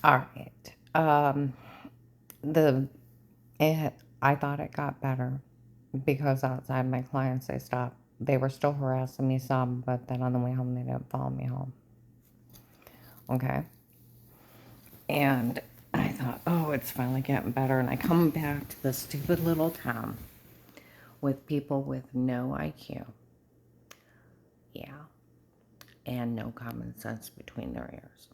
All right. The it, I thought it got better because outside my clients, they stopped. They were still harassing me some, but then on the way home, they didn't follow me home. Okay. And I thought, oh, it's finally getting better. And I come back to this stupid little town with people with no IQ. Yeah. And no common sense between their ears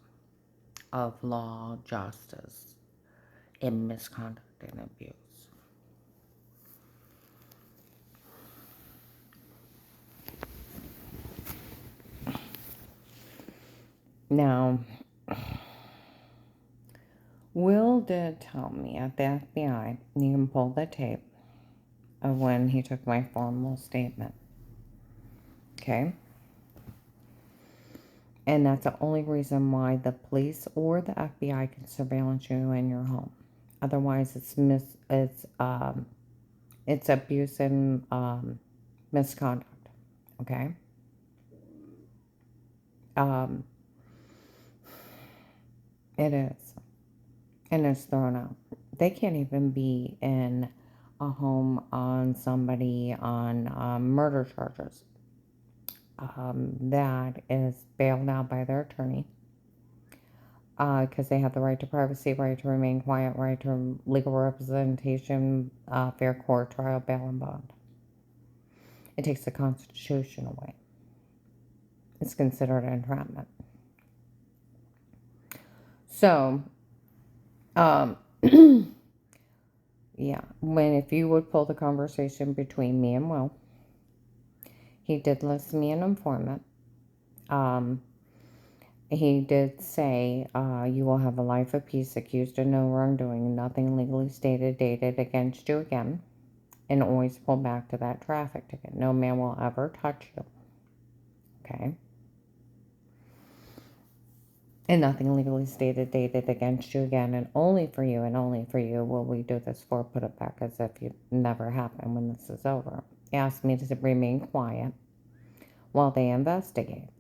of law, justice, and misconduct and abuse. Now, Will did tell me at the FBI, you can pull the tape of when he took my formal statement. Okay? And that's the only reason why the police or the FBI can surveillance you in your home. Otherwise, it's abuse and misconduct. Okay? Um, it is. And it's thrown out. They can't even be in a home on somebody on murder charges. That is bailed out by their attorney because they have the right to privacy, right to remain quiet, right to legal representation, fair court trial, bail, and bond. It takes the Constitution away. It's considered entrapment. So, um, yeah, if you would pull the conversation between me and Will, he did list me an informant. Um, He did say, you will have a life of peace, accused of no wrongdoing, nothing legally stated, dated against you again, and always pull back to that traffic ticket. No man will ever touch you. Okay? And nothing legally stated, dated against you again, and only for you will we do this for. Put it back as if it never happened when this is over. He asked me to remain quiet while they investigate.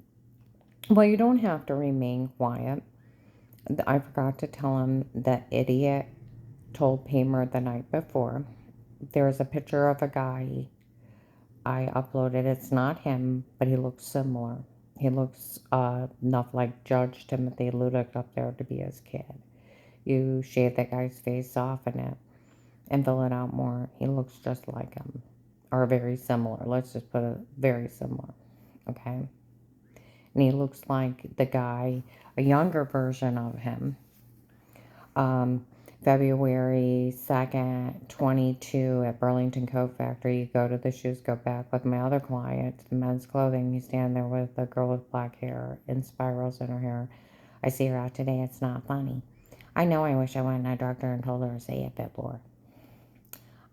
Well, you don't have to remain quiet. I forgot to tell him that idiot told Paymer the night before. There's a picture of a guy I uploaded. It's not him, but he looks similar. He looks enough like Judge Timothy Ludick up there to be his kid. You shave that guy's face, soften it, and fill it out more. He looks just like him, or very similar. Let's just put it very similar, okay? And he looks like the guy, a younger version of him. February 2nd, 22 at Burlington Coat Factory. You go to the shoes, go back with my other client to the men's clothing. You stand there with a girl with black hair and spirals in her hair. I see her out today. It's not funny. I know I wish I went and I drugged her and told her to say it, bit more.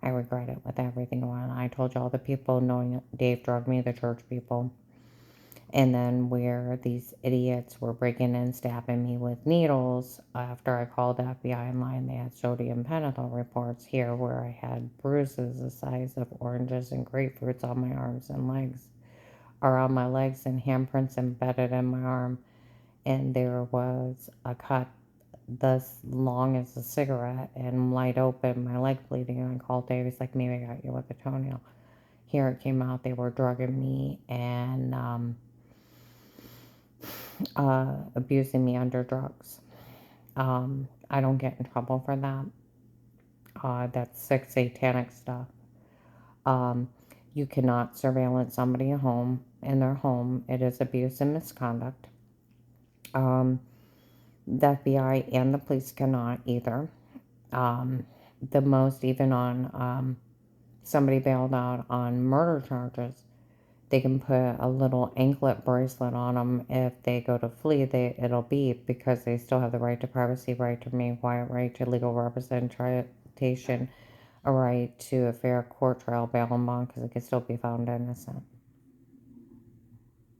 I regret it with everything going on. I told you all the people knowing Dave drugged me, the church people. And then where these idiots were breaking in, stabbing me with needles. After I called the FBI in line, they had sodium pentothal reports here where I had bruises the size of oranges and grapefruits on my arms and legs, or on my legs, and handprints embedded in my arm. And there was a cut this long as a cigarette and light open, my leg bleeding. And I called Dave. He's like, maybe I got you with a toenail. Here it came out. They were drugging me and abusing me under drugs. I don't get in trouble for that. That's sick satanic stuff. You cannot surveillance somebody at home in their home. It is abuse and misconduct. The FBI and the police cannot either. The most, even on somebody bailed out on murder charges, they can put a little anklet bracelet on them. If they go to flee, it'll beep because they still have the right to privacy, right to remain quiet, right to legal representation, a right to a fair court trial, bail and bond, because it can still be found innocent.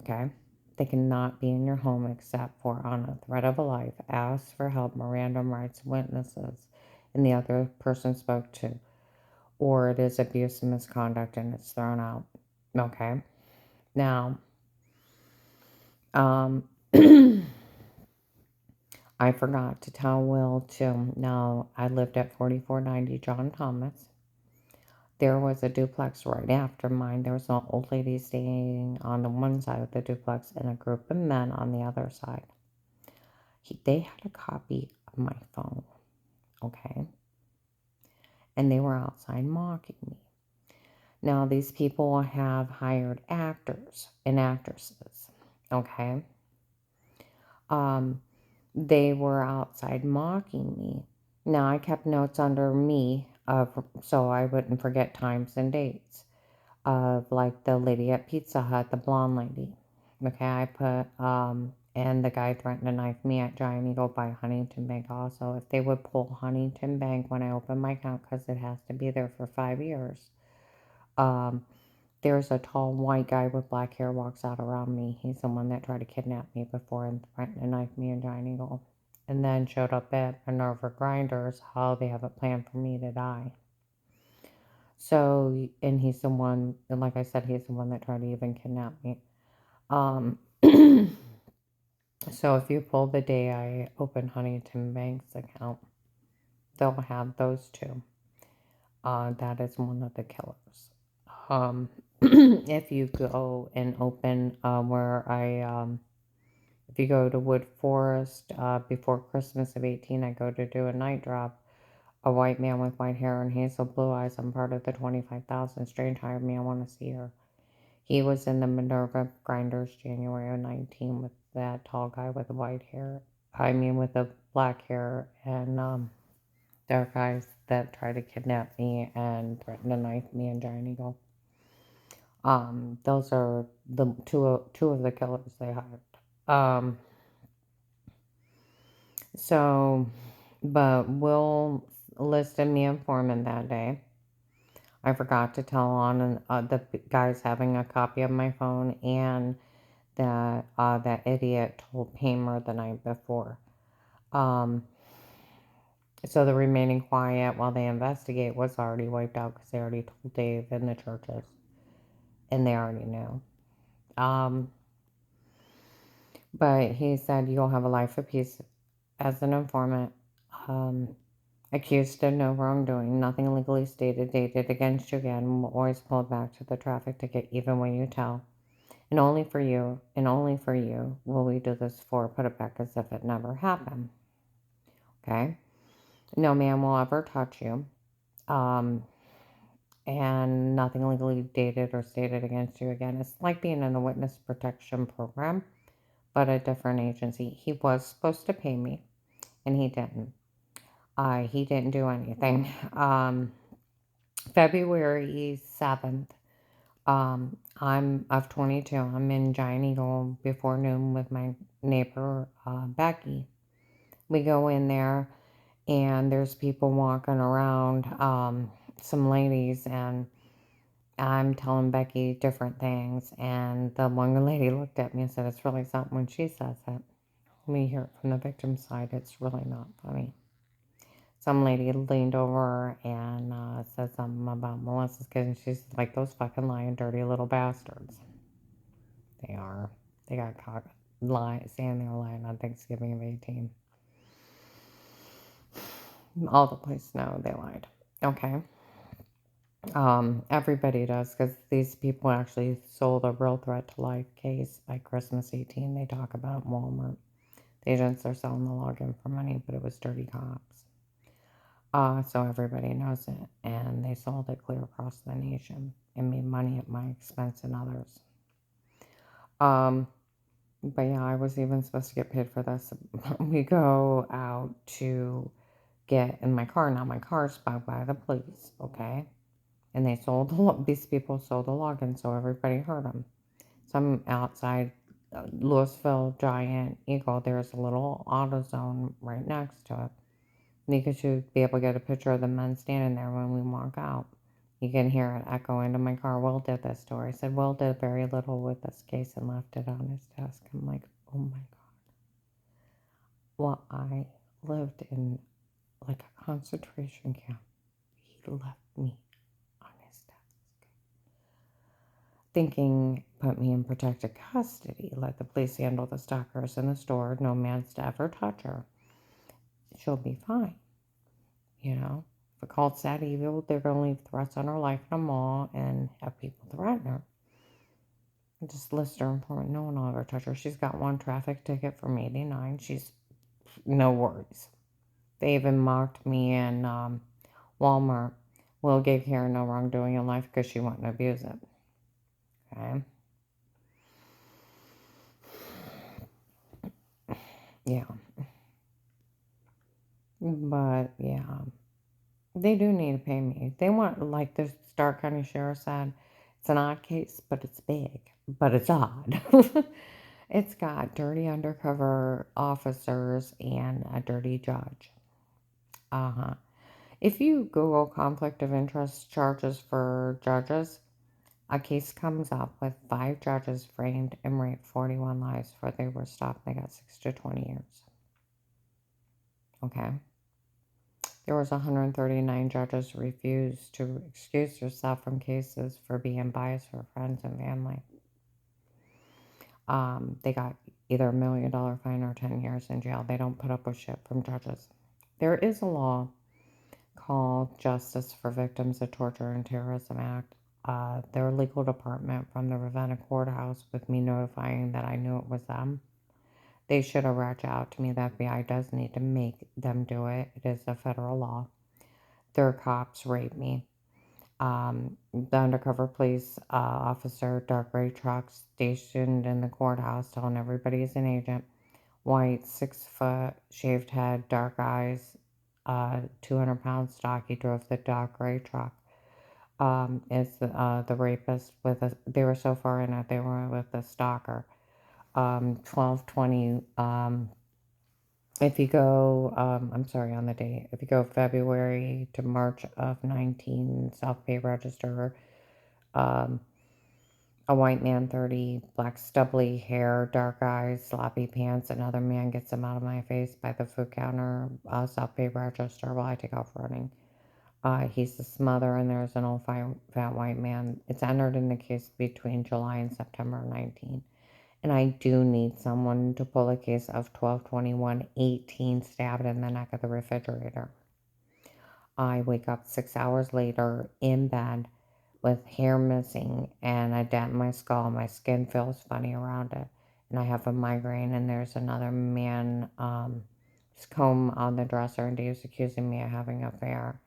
Okay? They cannot be in your home except for on a threat of a life, ask for help, Miranda rights, witnesses, and the other person spoke to, or it is abuse and misconduct and it's thrown out. Okay? Now, I forgot to tell Will too. Now, I lived at 4490 John Thomas. There was a duplex right after mine. There was an old lady staying on the one side of the duplex and a group of men on the other side. They had a copy of my phone, okay? And they were outside mocking me. Now, these people have hired actors and actresses, okay? They were outside mocking me. Now, I kept notes under me so I wouldn't forget times and dates of like the lady at Pizza Hut, the blonde lady. Okay, I put, and the guy threatened to knife me at Giant Eagle by Huntington Bank also. If they would pull Huntington Bank when I open my account, because it has to be there for 5 years. There's a tall white guy with black hair walks out around me. He's the one that tried to kidnap me before and threatened to knife me in Giant Eagle. And then showed up at Minerva Grinders, how they have a plan for me to die. So, and he's the one, and like I said, he's the one that tried to even kidnap me. So if you pull the day I open Huntington Bank's account, they'll have those two. That is one of the killers. If you go and open if you go to Wood Forest before Christmas of 18, I go to do a night drop. A white man with white hair and hazel blue eyes. I'm part of the 25,000. Strange hired me. I want to see her. He was in the Minerva Grinders January of 19 with that tall guy with the white hair. With the black hair and dark eyes that tried to kidnap me and threaten to knife me in Giant Eagle. Those are the two of the killers they hired. But Will listed me informant that day. I forgot to tell on the guys having a copy of my phone, and that that idiot told Paymer the night before. So the remaining quiet while they investigate was already wiped out because they already told Dave in the churches, and they already knew. But he said you'll have a life of peace as an informant. Accused of no wrongdoing, nothing legally stated, dated against you again, will always pull back to the traffic ticket even when you tell. And only for you will we do this for, put it back as if it never happened. Okay? No man will ever touch you. And nothing legally dated or stated against you again. It's like being in a witness protection program, but a different agency. He was supposed to pay me, and he didn't. He didn't do anything. February 7th, I'm of 22. I'm in Giant Eagle before noon with my neighbor, Becky. We go in there, and there's people walking around, some ladies, and I'm telling Becky different things, and the one lady looked at me and said, it's really something when she says it. We hear it from the victim's side. It's really not funny. Some lady leaned over and said something about Melissa's kid, and she's like, those fucking lying, dirty little bastards. They are. They got caught saying they were lying on Thanksgiving of 18. All the police know they lied. Okay. Everybody does, because these people actually sold a real threat to life case by Christmas 18. They talk about Walmart. The agents are selling the login for money, but it was dirty cops. So everybody knows it, and they sold it clear across the nation and made money at my expense and others. But yeah, I was even supposed to get paid for this. We go out to get in my car. Now my car's bugged by the police, okay? And these people sold the login, so everybody heard them. So I'm outside Louisville Giant Eagle. There's a little AutoZone right next to it. You should be able to get a picture of the men standing there when we walk out. You can hear it echo into my car. Will did this story. I said, Will did very little with this case and left it on his desk. I'm like, oh my God. Well, I lived in like a concentration camp. He left me on his desk. Thinking, put me in protective custody. Let the police handle the stalkers in the store. No man's to ever touch her. she'll be fine. You know, if a cult's that evil, they're going to leave threats on her life in a mall and have people threaten her. Just list her important. No one will ever touch her. She's got one traffic ticket from '89. She's no worries. They even mocked me in Walmart. Will gave Karen no wrongdoing in life because she wouldn't abuse it. Okay. Yeah. But yeah, they do need to pay me. They want, like the Stark County Sheriff said, it's an odd case, but it's big. But it's odd. It's got dirty undercover officers and a dirty judge. Uh-huh. If you Google conflict of interest charges for judges, a case comes up with 5 judges framed and raped 41 lives before they were stopped. They got 6 to 20 years. Okay. There was 139 judges who refused to excuse themselves from cases for being biased for friends and family. They got either $1 million fine or 10 years in jail. They don't put up with shit from judges. There is a law called Justice for Victims of Torture and Terrorism Act. Their legal department from the Ravenna courthouse, with me notifying that I knew it was them. They should have reached out to me. The FBI does need to make them do it. It is a federal law. Their cops raped me. The undercover police officer, dark gray truck, stationed in the courthouse, telling everybody he's an agent. White, 6 foot, shaved head, dark eyes, 200-pound stock. He drove the dark gray truck. Is the rapist with a? They were so far in it. They were with the stalker. 12/20. If you go, I'm sorry on the date. If you go February to March of 19, South Bay Register. A white man, 30, black stubbly hair, dark eyes, sloppy pants. Another man gets him out of my face by the food counter, South Bay Register, while I take off running. He's the smother, and there's an old fat white man. It's entered in the case between July and September 19. And I do need someone to pull a case of 12/21/18 stabbed in the neck of the refrigerator. I wake up 6 hours later in bed with hair missing and a dent in my skull. My skin feels funny around it. And I have a migraine, and there's another man, his comb on the dresser, and he's accusing me of having an affair.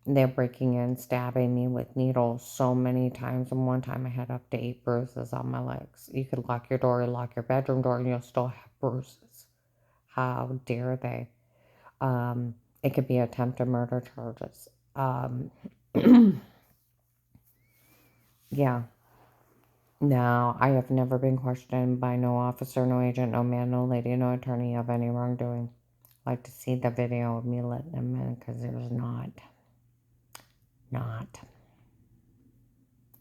They're breaking in, stabbing me with needles so many times. And one time I had up to 8 bruises on my legs. You could lock your door, lock your bedroom door, and you'll still have bruises. How dare they? It could be attempted murder charges. Yeah. Now, I have never been questioned by no officer, no agent, no man, no lady, no attorney of any wrongdoing. I'd like to see the video of me letting them in, because there's not.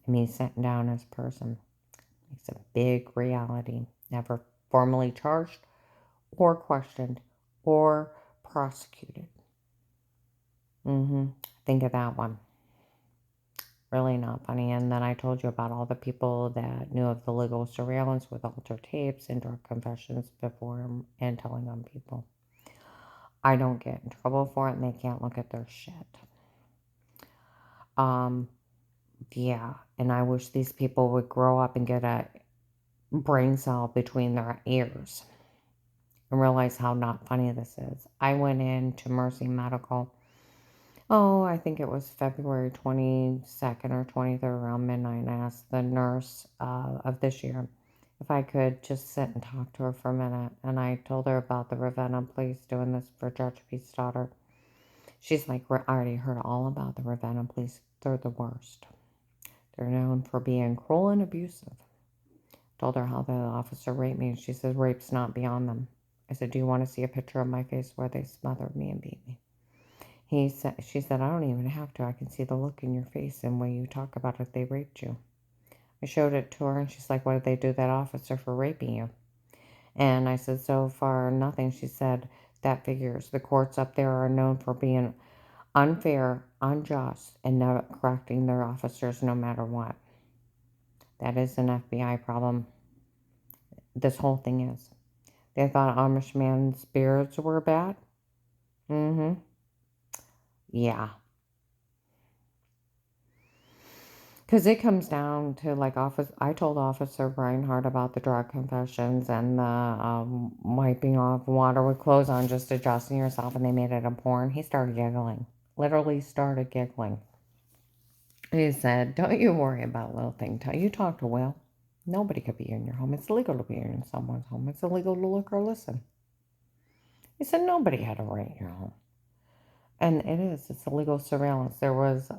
Me sitting down as a person. It's a big reality. Never formally charged or questioned or prosecuted. Think of that one. Really not funny. And then I told you about all the people that knew of the legal surveillance with altered tapes and drug confessions before and telling on people. I don't get in trouble for it, and they can't look at their shit. Yeah, and I wish these people would grow up and get a brain cell between their ears and realize how not funny this is. I went into Mercy Medical. I think it was February 22nd or 23rd around midnight, and I asked the nurse of this year if I could just sit and talk to her for a minute. And I told her about the Ravenna police doing this for Judge Pete's daughter. She's like, I already heard all about the Ravenna police. They're the worst. They're known for being cruel and abusive. Told her how the officer raped me, and she said, rape's not beyond them. I said, do you want to see a picture of my face where they smothered me and beat me? She said, I don't even have to. I can see the look in your face and when you talk about it, they raped you. I showed it to her, and she's like, what did they do that officer for raping you? And I said, so far, nothing. She said, that figures. The courts up there are known for being unfair, unjust, and not correcting their officers no matter what. That is an FBI problem. This whole thing is. They thought Amish man's beards were bad. Mm-hmm. Yeah. Because it comes down to like I told Officer Reinhardt about the drug confessions and the wiping off water with clothes on, just adjusting yourself, and they made it a porn. He started giggling, literally started giggling. He said, "Don't you worry about little thing. Till you talk to Will, nobody could be in your home. It's illegal to be in someone's home. It's illegal to look or listen." He said, "Nobody had a right in your home." And it is. It's illegal surveillance. There was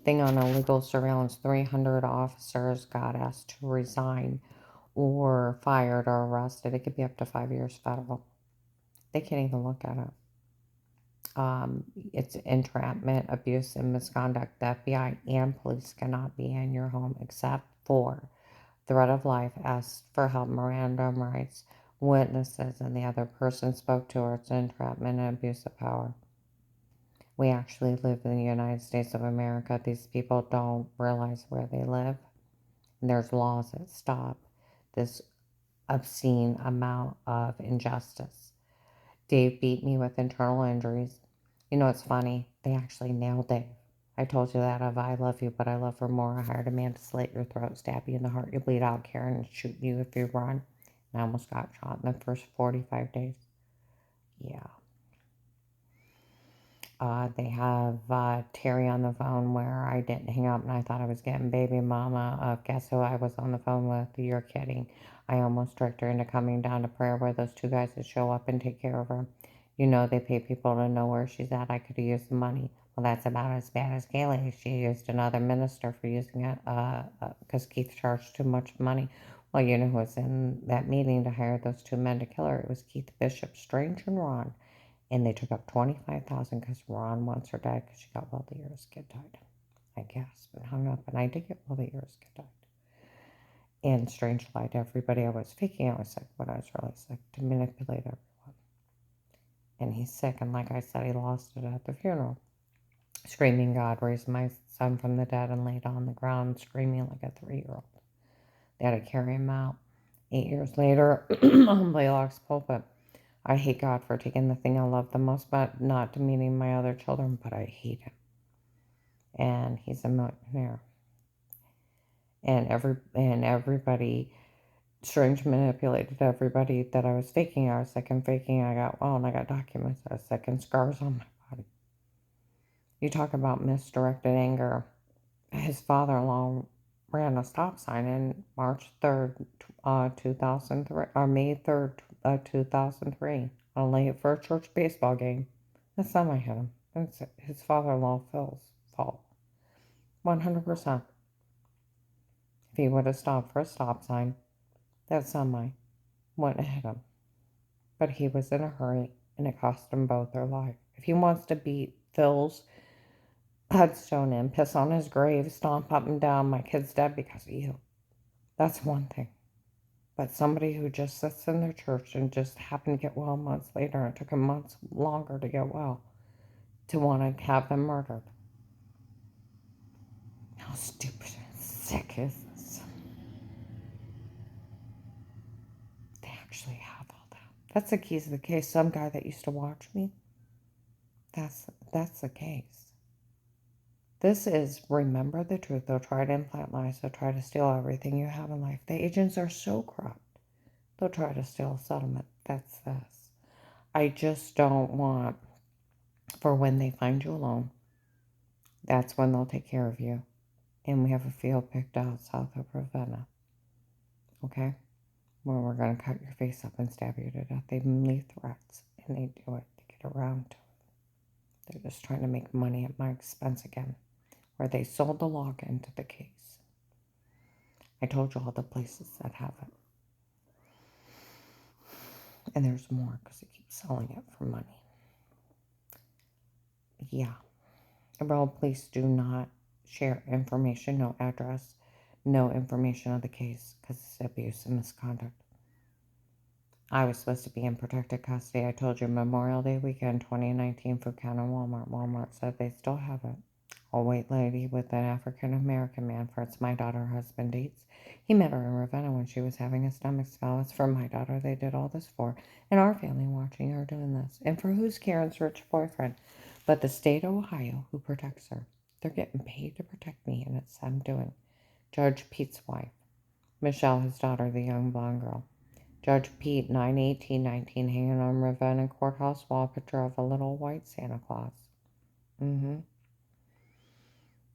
thing on illegal surveillance. 300 officers got asked to resign or fired or arrested. It could be up to 5 years federal. They can't even look at it. It's entrapment, abuse, and misconduct. The FBI and police cannot be in your home except for threat of life, ask for help, Miranda rights, witnesses, and the other person spoke to her. It's entrapment and abuse of power. We actually live in the United States of America. These people don't realize where they live. And there's laws that stop this obscene amount of injustice. Dave beat me with internal injuries. You know, it's funny. They actually nailed Dave. I told you that of I love you, but I love her more. I hired a man to slit your throat, stab you in the heart, you bleed out, Karen, and shoot you if you run. And I almost got shot in the first 45 days. Yeah. They have Terry on the phone where I didn't hang up and I thought I was getting baby mama. Guess who I was on the phone with? You're kidding. I almost tricked her into coming down to prayer where those two guys would show up and take care of her. You know, they pay people to know where she's at. I could have used the money. Well, that's about as bad as Kaylee. She used another minister for using it because Keith charged too much money. Well, you know who was in that meeting to hire those two men to kill her? It was Keith Bishop, Strange, and Ron. And they took up 25,000 because Ron wants her dead because she got wealthy or his kid died. I gasped and hung up, and I did get wealthy or his kid died. And Strange lied to everybody. I was faking I was sick, but I was really sick to manipulate everyone. And he's sick, and like I said, he lost it at the funeral. Screaming, God raised my son from the dead and laid on the ground, screaming like a 3-year-old. They had to carry him out. 8 years later, on Blaylock's pulpit. I hate God for taking the thing I love the most, but not demeaning my other children, but I hate him. And he's a millionaire. And everybody, Strange manipulated everybody that I was faking. I was sick and faking. I got well, and I got documents. I was sick and scars on my body. You talk about misdirected anger. His father-in-law ran a stop sign in March 3rd, 2003, or May 3rd, 2003, for a church baseball game. That's not my hit him. It's his father-in-law, Phil's fault. 100%. If he would have stopped for a stop sign, that semi wouldn't have hit him. But he was in a hurry, and it cost them both their life. If he wants to beat Phil's headstone in, piss on his grave, stomp up and down, my kid's dead because of you, that's one thing. But somebody who just sits in their church and just happened to get well months later, and it took him months longer to get well, to want to have them murdered. How stupid and sick is this? They actually have all that. That's the keys of the case. Some guy that used to watch me, that's the case. This is remember the truth. They'll try to implant lies. They'll try to steal everything you have in life. The agents are so corrupt. They'll try to steal a settlement. That's this. I just don't want, for when they find you alone, that's when they'll take care of you. And we have a field picked out south of Ravenna. Okay? Where we're going to cut your face up and stab you to death. They leave threats, and they do it to get around to it. They're just trying to make money at my expense again. Where they sold the login to the case. I told you all the places that have it. And there's more because they keep selling it for money. Yeah. Well, please do not share information, no address, no information of the case because it's abuse and misconduct. I was supposed to be in protected custody. I told you Memorial Day weekend 2019 for County Walmart. Walmart said they still have it. A white lady with an African American man for it's my daughter husband dates. He met her in Ravenna when she was having a stomach spell. It's for my daughter they did all this for, and our family watching her doing this. And for who's Karen's rich boyfriend? But the state of Ohio who protects her. They're getting paid to protect me, and it's I'm doing. Judge Pete's wife. Michelle, his daughter, the young blonde girl. Judge Pete, 9/18/19, hanging on Ravenna courthouse wall, picture of a little white Santa Claus.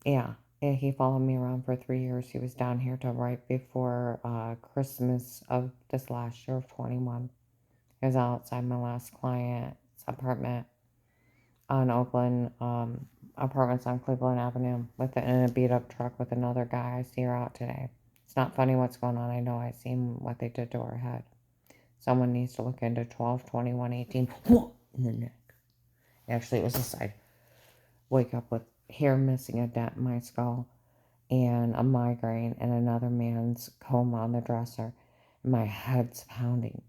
Yeah, he followed me around for 3 years. He was down here till right before Christmas of this last year of 21. He was outside my last client's apartment on Oakland, apartments on Cleveland Avenue in a beat up truck with another guy. I see her out today. It's not funny what's going on. I know. I seen what they did to her head. Someone needs to look into 12/21/18. In the neck. Actually, it was a side. Wake up with hair missing, a dent in my skull, and a migraine, and another man's coma on the dresser. My head's pounding,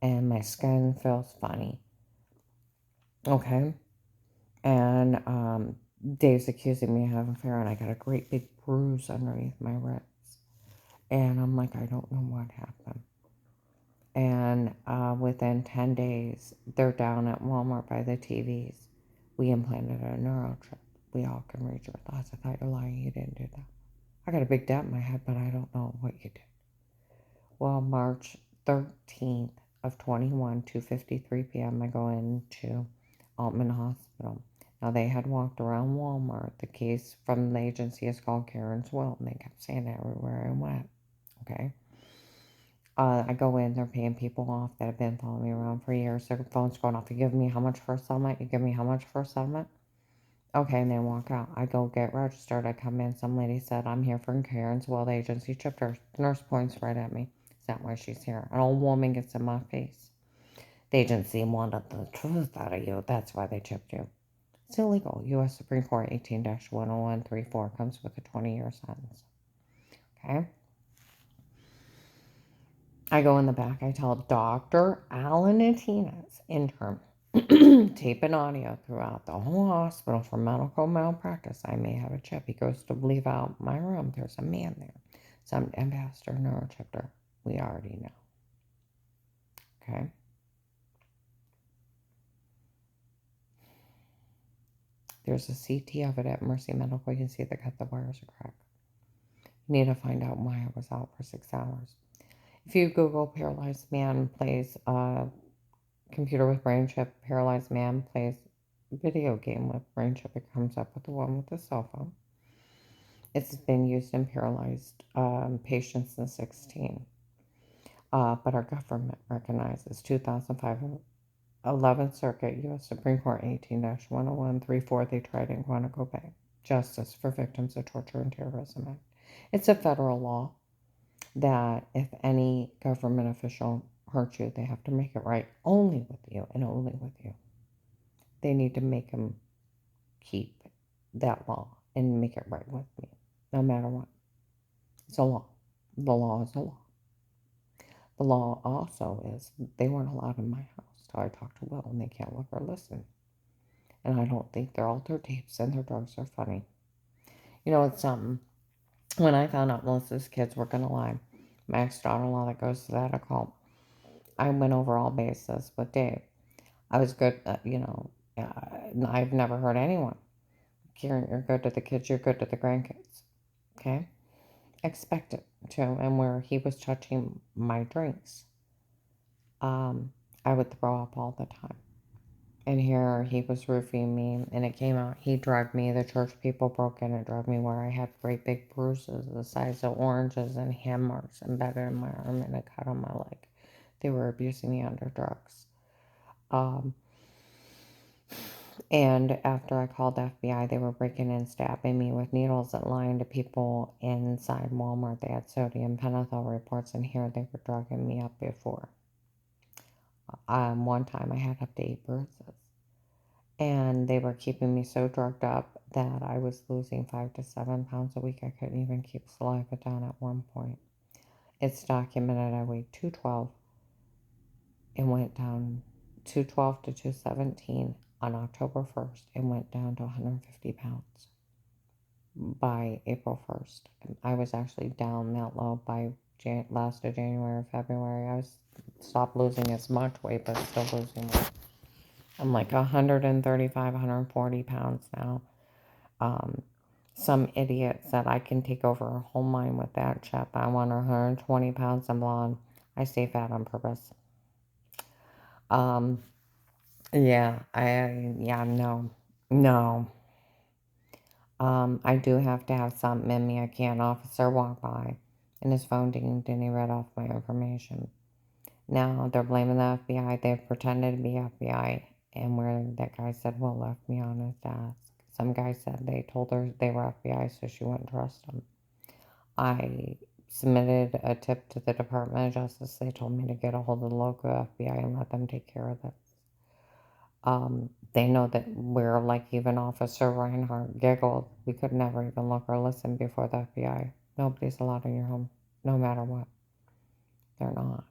and my skin feels funny. Okay? And Dave's accusing me of having an affair, and I got a great big bruise underneath my ribs. And I'm like, I don't know what happened. And within 10 days, they're down at Walmart by the TVs. We implanted a neurochip. We all can reach your thoughts. I thought you're lying. You didn't do that. I got a big dent in my head, but I don't know what you did. Well, March 13th of 21, 2:53 p.m., I go into Altman Hospital. Now, they had walked around Walmart. The case from the agency is called Karen's Will, and they kept saying it everywhere I went. Okay? I go in, they're paying people off that have been following me around for years. Their phone's going off. You give me how much for a settlement? You give me how much for a settlement? Okay, and they walk out. I go get registered. I come in. Some lady said, I'm here for Karen's Will. The agency chipped her. The nurse points right at me. Is that why she's here? An old woman gets in my face. The agency wanted the truth out of you. That's why they chipped you. It's illegal. U.S. Supreme Court 18-10134 comes with a 20-year sentence. Okay? I go in the back. I tell Dr. Alan Atinas, intern, tape and audio throughout the whole hospital for medical malpractice. I may have a chip. He goes to leave out my room. There's a man there. Some ambassador neurochipper. We already know. Okay? There's a CT of it at Mercy Medical. You can see they cut the wires a crack. You need to find out why I was out for 6 hours. If you Google paralyzed man plays computer with brain chip, paralyzed man plays video game with brain chip, it comes up with the one with the cell phone. It's been used in paralyzed patients since 16. But our government recognizes 2005 11th Circuit U.S. Supreme Court 18-10134. They tried in Guanaco Bay. Justice for Victims of Torture and Terrorism Act. It's a federal law that if any government official hurts you, they have to make it right only with you and only with you. They need to make them keep that law and make it right with me, no matter what. It's a law. The law is a law. The law also is they weren't allowed in my house till I talked to Will, and they can't look or listen. And I don't think their altered tapes and their drugs are funny. You know, it's something. When I found out Melissa's kids were going to lie, my ex-daughter-in-law that goes to that occult, I went over all bases with Dave. I was good, I've never heard anyone. Karen, you're good to the kids, you're good to the grandkids. Okay? Expect it to. And where he was touching my drinks, I would throw up all the time. And here he was roofing me, and it came out. He drugged me. The church people broke in and drugged me where I had great big bruises the size of oranges and hand marks embedded in my arm and a cut on my leg. They were abusing me under drugs. And after I called the FBI, they were breaking in, stabbing me with needles and lying to people inside Walmart. They had sodium pentothal reports, and here they were drugging me up before. One time I had up to 8 bruises. And they were keeping me so drugged up that I was losing 5 to 7 pounds a week. I couldn't even keep saliva down at one point. It's documented I weighed 212 and went down 212 to 217 on October 1st and went down to 150 pounds. by April 1st. I was actually down that low by last of January or February. I was stopped losing as much weight, but still losing weight. I'm like 135, 140 pounds now. Um, some idiot said I can take over her whole mind with that chip. I want her 120 pounds and blonde. I stay fat on purpose. Um, yeah, no. I do have to have something in me. I can't. Officer walk by and his phone dinged and he read off my information. Now they're blaming the FBI. They've pretended to be FBI. And where that guy said, well, left me on his desk. Some guy said they told her they were FBI, so she wouldn't trust them. I submitted a tip to the Department of Justice. They told me to get a hold of the local FBI and let them take care of this. They know that we're like even Officer Reinhardt giggled. We could never even look or listen before the FBI. Nobody's allowed in your home, no matter what. They're not.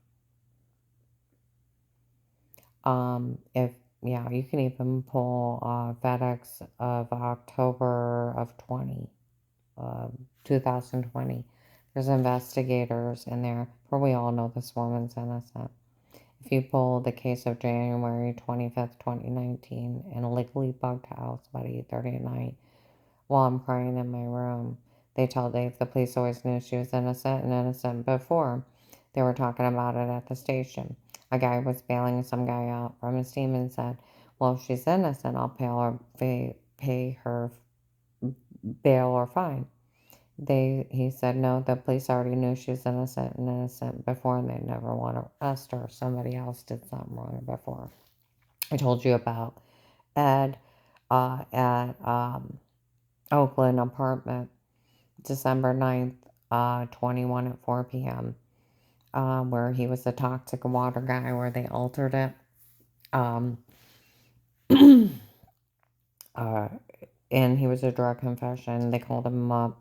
If yeah, you can even pull FedEx of October of 2020. There's investigators in there, for we all know this woman's innocent. If you pull the case of January 25th, 2019, and illegally bugged house about 8:30 at night while I'm crying in my room, they tell Dave the police always knew she was innocent and innocent before. They were talking about it at the station. A guy was bailing some guy out from his team and said, well, if she's innocent, I'll pay her bail or fine. He said, no, the police already knew she was innocent before, and they never want to arrest her. Somebody else did something wrong before. I told you about Ed at Oakland apartment, December 9th, 21 at 4 p.m., where he was the toxic water guy, where they altered it. Um, and he was a drug confession. They called him up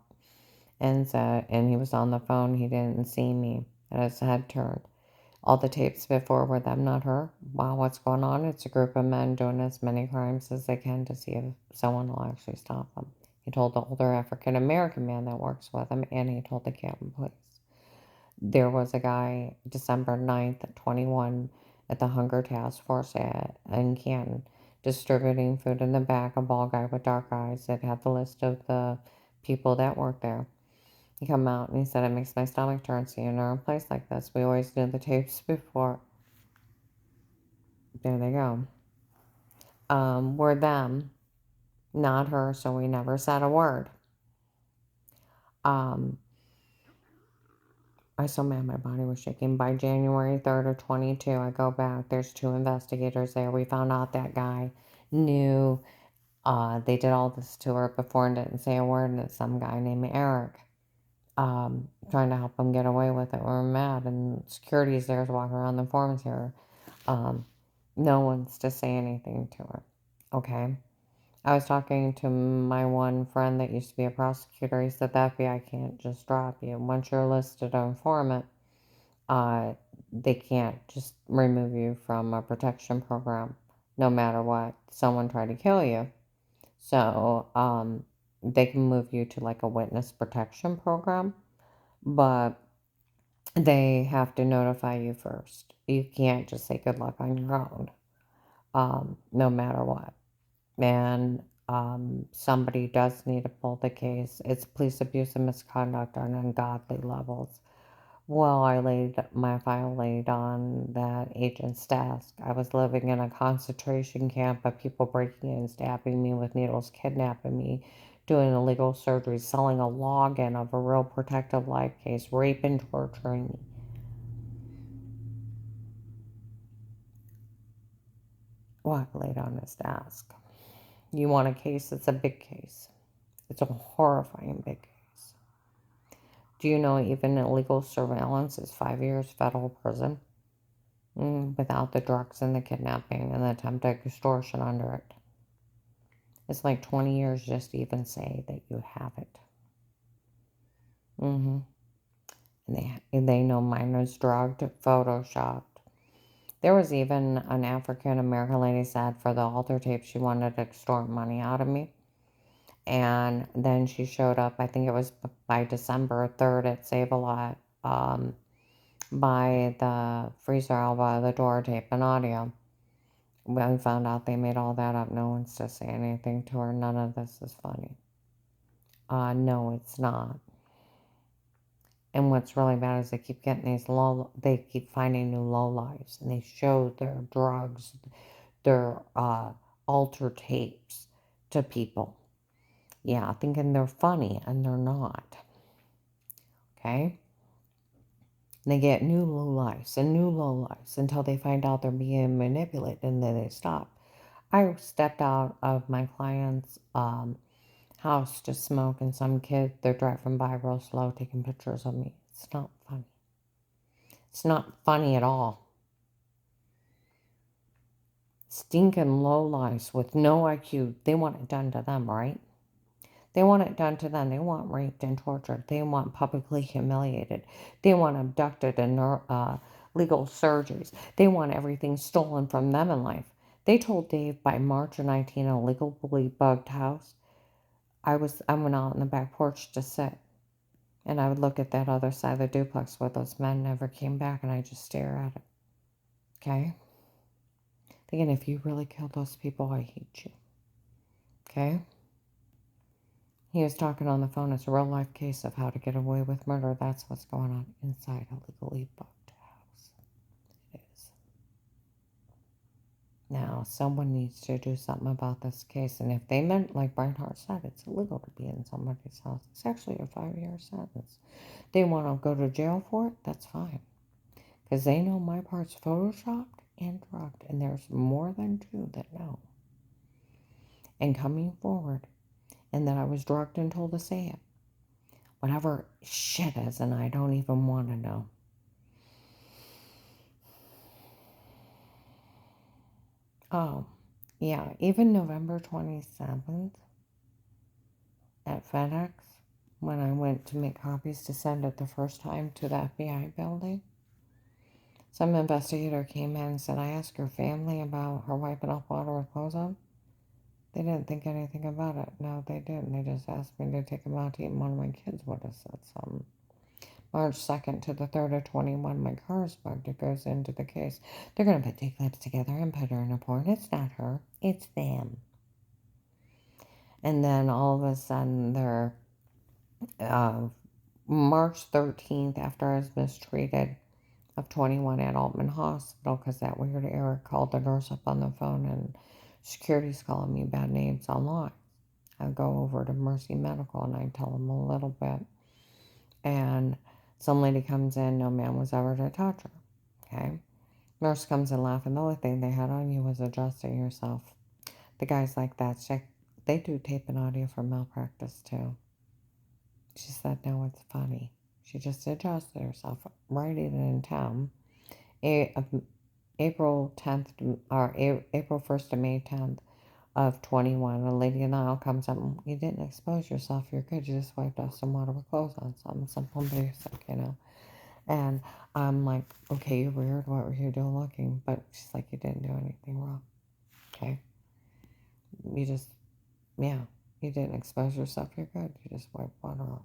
and said, and he was on the phone. He didn't see me, and his head turned. All the tapes before were them, not her. Wow, what's going on? It's a group of men doing as many crimes as they can to see if someone will actually stop them. He told the older African American man that works with him, and he told the Canton police. There was a guy, December 9th, 21, at the Hunger Task Force in Canton, distributing food in the back, a bald guy with dark eyes that had the list of the people that worked there. He come out and he said, it makes my stomach turn seeing her in a place like this. We always did the tapes before. There they go. Were them, not her, so we never said a word. I so mad my body was shaking. By January 3rd of 22, I go back. There's 2 investigators there. We found out that guy knew they did all this to her before and didn't say a word, and it's some guy named Eric. Trying to help him get away with it. We're mad, and security's there to walk around the forms here. No one's to say anything to her. Okay? I was talking to my one friend that used to be a prosecutor. He said the FBI can't just drop you. Once you're listed an informant, they can't just remove you from a protection program, no matter what. Someone tried to kill you. So, they can move you to like a witness protection program, but they have to notify you first. You can't just say good luck on your own, no matter what. And somebody does need to pull the case. It's police abuse and misconduct on ungodly levels. Well, my file laid on that agent's desk. I was living in a concentration camp of people breaking in, stabbing me with needles, kidnapping me, doing illegal surgery, selling a login of a real protective life case, rape and torturing me. Well, I laid on his desk. You want a case? It's a big case. It's a horrifying big case. Do you know even illegal surveillance is 5 years federal prison? Without the drugs and the kidnapping and the attempted extortion under it. It's like 20 years just to even say that you have it. And they know mine was drugged, photoshopped. There was even an African American lady said for the altar tape she wanted to extort money out of me. And then she showed up, I think it was by December 3rd at Save-A-Lot, by the freezer out by the door, tape and audio. When we found out they made all that up, no one's to say anything to her. None of this is funny. No, it's not. And what's really bad is they keep getting they keep finding new low lives, and they show their drugs, their alter tapes to people. Yeah, thinking they're funny, and they're not. Okay? They get new low lives and new low lives until they find out they're being manipulated, and then they stop. I stepped out of my client's house to smoke, and some kid, they're driving by real slow taking pictures of me. It's not funny. It's not funny at all. Stinking lowlifes with no IQ. They want it done to them, right? They want it done to them. They want raped and tortured. They want publicly humiliated. They want abducted and legal surgeries. They want everything stolen from them in life. They told Dave by March of 19, a legally bugged house. I went out on the back porch to sit, and I would look at that other side of the duplex where those men never came back, and I just stare at it. Okay? Thinking, if you really killed those people, I hate you. Okay? He was talking on the phone. It's a real life case of how to get away with murder. That's what's going on inside a legally bugged house. It is. Now, someone needs to do something about this case. And if they meant, like Brian Hart said, it's illegal to be in somebody's house. It's actually a 5-year sentence. They want to go to jail for it, that's fine. Because they know my part's photoshopped and drugged. And there's more than 2 that know. And coming forward. And that I was drugged and told to say it. Whatever shit is, and I don't even want to know. Oh, yeah, even November 27th at FedEx, when I went to make copies to send it the first time to the FBI building, some investigator came in and said, I asked her family about her wiping off water with clothes on. They didn't think anything about it. No, they didn't. They just asked me to take them out to eat, and one of my kids would have said something. March 2nd to the 3rd of 21, my car is bugged. It goes into the case. They're going to put 2 clips together and put her in a porn. It's not her. It's them. And then all of a sudden, they're March 13th, after I was mistreated, of 21 at Altman Hospital, because that weird Eric called the nurse up on the phone, and security's calling me bad names online. I go over to Mercy Medical, and I tell them a little bit. And some lady comes in, no man was ever to touch her. Okay? Nurse comes in laughing. The only thing they had on you was adjusting yourself. The guy's like, that's check. They do tape and audio for malpractice too. She said, no, it's funny. She just adjusted herself right in town. April 10th, or April 1st to May 10th of 21, a lady in the aisle comes up, and you didn't expose yourself, you're good. You just wiped off some water with clothes on, something simple and basic, you know. And I'm like, okay, you're weird. What were you doing looking? But she's like, you didn't do anything wrong. Okay. You just, yeah, you didn't expose yourself. You're good. You just wipe water off.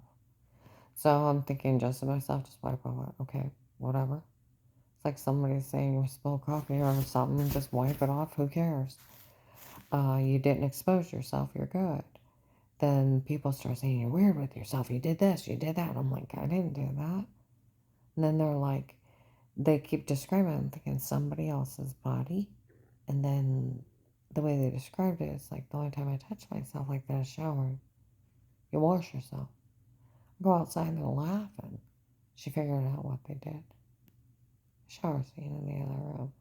So I'm thinking just to myself, just wipe off. Okay, whatever. It's like somebody saying you spill coffee or something, just wipe it off. Who cares? You didn't expose yourself. You're good. Then people start saying you're weird with yourself. You did this. You did that. I'm like, I didn't do that. And then they're like, they keep describing it. I'm thinking somebody else's body. And then the way they described it is like the only time I touch myself like that is showering. You wash yourself. I go outside and they're laughing. She figured out what they did. Shower scene in the other room.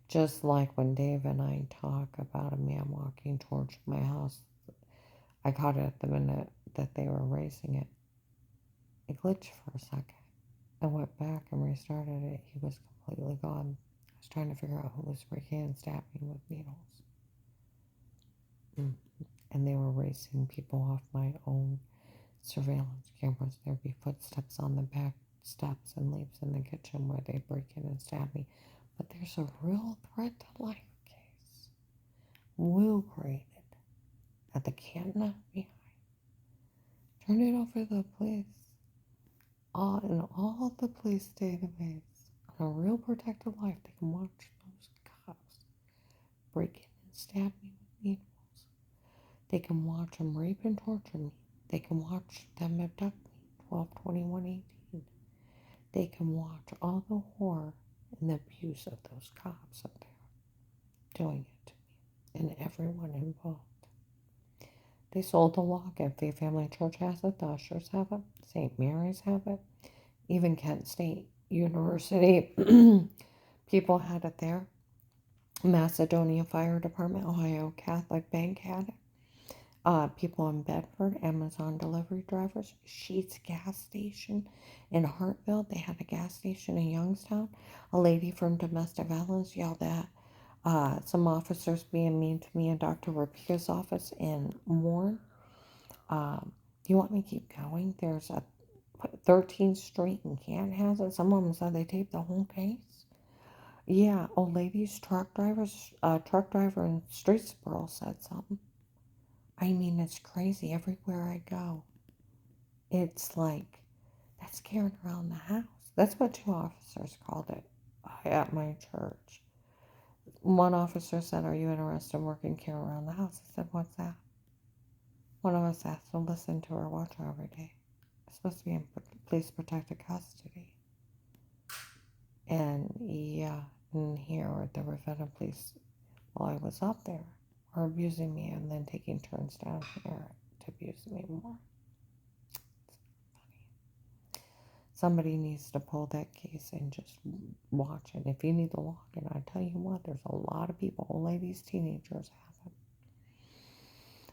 Just like when Dave and I talk about a man walking towards my house, I caught it at the minute that they were racing it. It glitched for a second. I went back and restarted it. He was completely gone. I was trying to figure out who was breaking and stabbing with needles. And they were racing people off my own surveillance cameras. There'd be footsteps on the back steps and leaves in the kitchen where they break in and stab me. But there's a real threat to life case. Will created. at the Canton FBI. Turn it over to the police. All in all the police database. On a real protected life, they can watch those cops break in and stab me with needles. They can watch them rape and torture me. They can watch them abduct me. 12/21/18. They can watch all the horror and the abuse of those cops up there doing it to me and everyone involved. They sold the locket. The Family Church has it. The Ushers have it. St. Mary's have it. Even Kent State University people had it there. Macedonia Fire Department, Ohio Catholic Bank had it. People in Bedford, Amazon delivery drivers, Sheetz gas station in Hartville. They had a gas station in Youngstown. A lady from domestic violence yelled at some officers being mean to me in Dr. Rapika's office in Warren. Do you want me to keep going? There's a 13th Street in Canton has it. Some of them said they taped the whole case. Yeah, old ladies, truck driver in Streetsboro said something. I mean, it's crazy everywhere I go. It's like, that's carrying around the house. That's what 2 officers called it at my church. One officer said, "Are you interested in working carry around the house?" I said, "What's that?" One of us has to listen to her, watch her every day. It's supposed to be in police protected custody. And yeah, and here at the Ravenna police, while I was up there, were abusing me and then taking turns down here to abuse me more. Somebody needs to pull that case and just watch it. If you need to log in, I tell you what, there's a lot of people, old ladies, teenagers have it.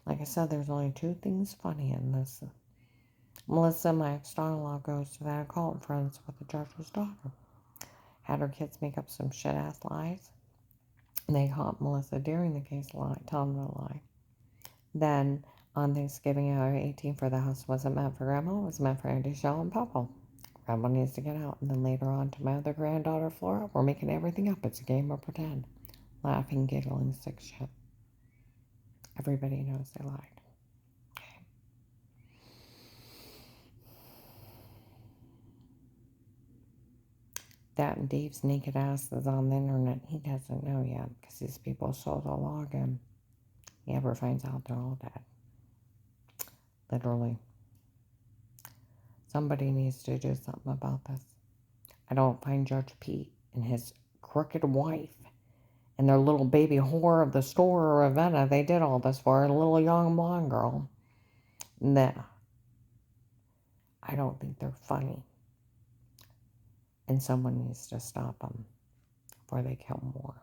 Like I said, there's only 2 things funny in this. Melissa, my ex-daughter-in-law, goes to that occult friends with the judge's daughter. Had her kids make up some shit-ass lies. And they caught Melissa during the case telling them a lie. Then on Thanksgiving, hour 18 for the house wasn't meant for Grandma, it was meant for Auntie Shell and Papa. Grandma needs to get out. And then later on to my other granddaughter, Flora, we're making everything up. It's a game of pretend. Laughing, giggling, sick shit. Everybody knows they lied. Okay. That and Dave's naked ass is on the internet. He doesn't know yet because these people sold a login. He ever finds out they're all dead. Literally. Somebody needs to do something about this. I don't find Judge Pete and his crooked wife and their little baby whore of the store, Ravenna, they did all this for a little young blonde girl. Nah. I don't think they're funny. And someone needs to stop them before they kill more.